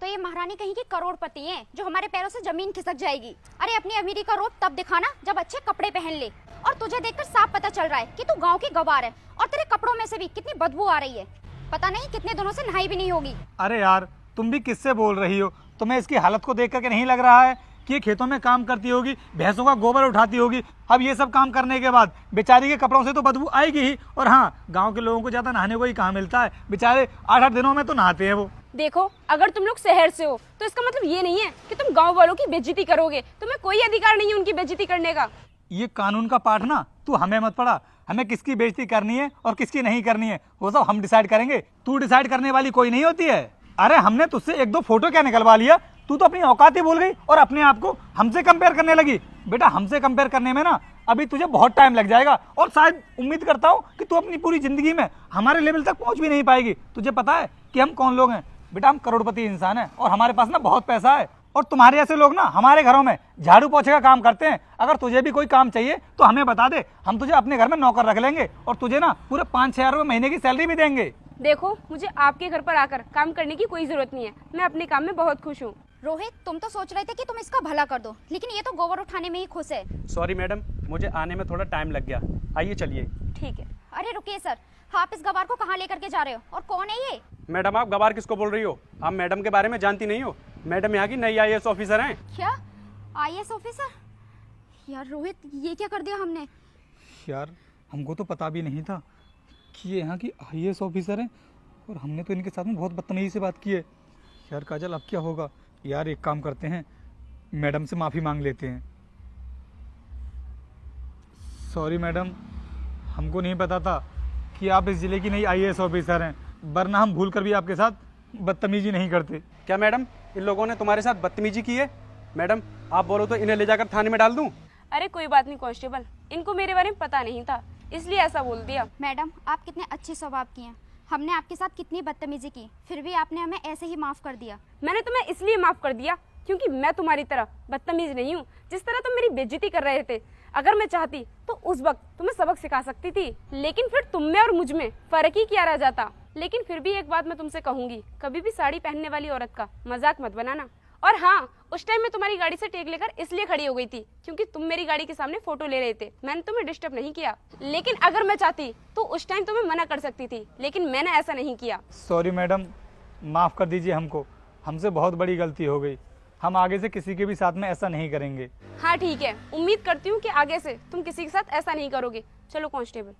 तो ये महारानी कहीं की करोड़पति हैं जो हमारे पैरों से जमीन खिसक जाएगी। अरे अपनी अमीरी का रोब तब दिखाना जब अच्छे कपड़े पहन ले। और तुझे देखकर साफ पता चल रहा है कि तू गांव की गवार है और तेरे कपड़ों में से भी कितनी बदबू आ रही है। पता नहीं कितने दिनों से नहाई भी नहीं होगी। अरे यार तुम भी किससे बोल रही हो? तुम्हें इसकी हालत को देख करके नहीं लग रहा है कि ये खेतों में काम करती होगी, भैंसों का गोबर उठाती होगी? अब ये सब काम करने के बाद बेचारी के कपड़ों से तो बदबू आएगी ही। और हाँ, गांव के लोगों को ज्यादा नहाने को ही कहाँ मिलता है, बेचारे 8-8 दिनों में तो नहाते हैं वो। देखो, अगर तुम लोग शहर से हो तो इसका मतलब ये नहीं है कि तुम गांव वालों की बेइज्जती करोगे। तुम्हें कोई अधिकार नहीं है उनकी बेइज्जती करने का। ये कानून का पाठ ना तू हमें मत पढ़ा। हमें किसकी बेइज्जती करनी है और किसकी नहीं करनी है वो सब हम डिसाइड करेंगे। तू डिसाइड करने वाली कोई नहीं होती है। अरे हमने तुझसे 1-2 फोटो क्या निकलवा लिया, तू तो अपनी औकात ही भूल गई और अपने आप को हमसे कंपेयर करने लगी। बेटा हमसे कंपेयर करने में ना अभी तुझे बहुत टाइम लग जाएगा और शायद उम्मीद करता हूँ कि तू अपनी पूरी जिंदगी में हमारे लेवल तक पहुंच भी नहीं पाएगी। तुझे पता है कि हम कौन लोग हैं? बेटा हम करोड़पति इंसान हैं और हमारे पास ना बहुत पैसा है। और तुम्हारे ऐसे लोग ना हमारे घरों में झाड़ू पोछे का काम करते हैं। अगर तुझे भी कोई काम चाहिए तो हमें बता दे, हम तुझे अपने घर में नौकर रख लेंगे और तुझे ना पूरे 5-6 हज़ार रुपये महीने की सैलरी भी देंगे। देखो, मुझे आपके घर पर आकर काम करने की कोई जरूरत नहीं है। मैं अपने काम में बहुत खुश हूँ। रोहित तुम तो सोच रहे थे कि तुम इसका भला कर दो, लेकिन ये तो गोबर उठाने में ही खुश है। सॉरी मैडम, मुझे आने में थोड़ा टाइम लग गया। आइए चलिए। ठीक है। अरे रुकिए सर, आप इस गवार को कहाँ लेकर के जा रहे हो और कौन है ये? मैडम आप गवार किसको बोल रही हो? आप मैडम के बारे में जानती नहीं हो? मैडम यहाँ की नई IAS ऑफिसर हैं। क्या IAS ऑफिसर? यार रोहित ये क्या कर दिया हमने? यार हमको तो पता भी नहीं था कि ये यहाँ की IAS ऑफिसर हैं और हमने तो इनके साथ में बहुत बदतमीजी से बात की है। यार काजल अब क्या होगा? यार एक काम करते हैं, मैडम से माफ़ी मांग लेते हैं। सॉरी मैडम, हमको नहीं पता था कि आप इस ज़िले की नई IAS ऑफिसर हैं, वरना हम भूल कर भी आपके साथ बदतमीजी नहीं करते। क्या मैडम इन लोगों ने तुम्हारे साथ बदतमीजी की है? मैडम आप बोलो तो इन्हें ले जाकर थाने में डाल दूँ? अरे कोई बात नहीं कांस्टेबल, इनको मेरे बारे में पता नहीं था इसलिए ऐसा बोल दिया। मैडम आप कितने अच्छे स्वभाव की हैं। हमने आपके साथ कितनी बदतमीजी की, फिर भी आपने हमें ऐसे ही माफ़ कर दिया। मैंने तुम्हें इसलिए माफ कर दिया क्योंकि मैं तुम्हारी तरह बदतमीज नहीं हूँ जिस तरह तुम मेरी बेइज्जती कर रहे थे। अगर मैं चाहती तो उस वक्त तुम्हें सबक सिखा सकती थी, लेकिन फिर तुम में और मुझ में फर्क ही क्या रह जाता। लेकिन फिर भी एक बात मैं तुमसे कहूंगी, कभी भी साड़ी पहनने वाली औरत का मजाक मत बनाना। और हाँ, उस टाइम मैं तुम्हारी गाड़ी से टेक लेकर इसलिए खड़ी हो गई थी क्योंकि तुम मेरी गाड़ी के सामने फोटो ले रहे थे। मैंने तुम्हें डिस्टर्ब नहीं किया, लेकिन अगर मैं चाहती तो उस टाइम तुम्हें मना कर सकती थी, लेकिन मैंने ऐसा नहीं किया। सॉरी मैडम, माफ़ कर दीजिए हमको, हमसे बहुत बड़ी गलती हो गई। हम आगे से किसी के भी साथ में ऐसा नहीं करेंगे। हाँ ठीक है, उम्मीद करती हूँ कि आगे से तुम किसी के साथ ऐसा नहीं करोगे। चलो कांस्टेबल।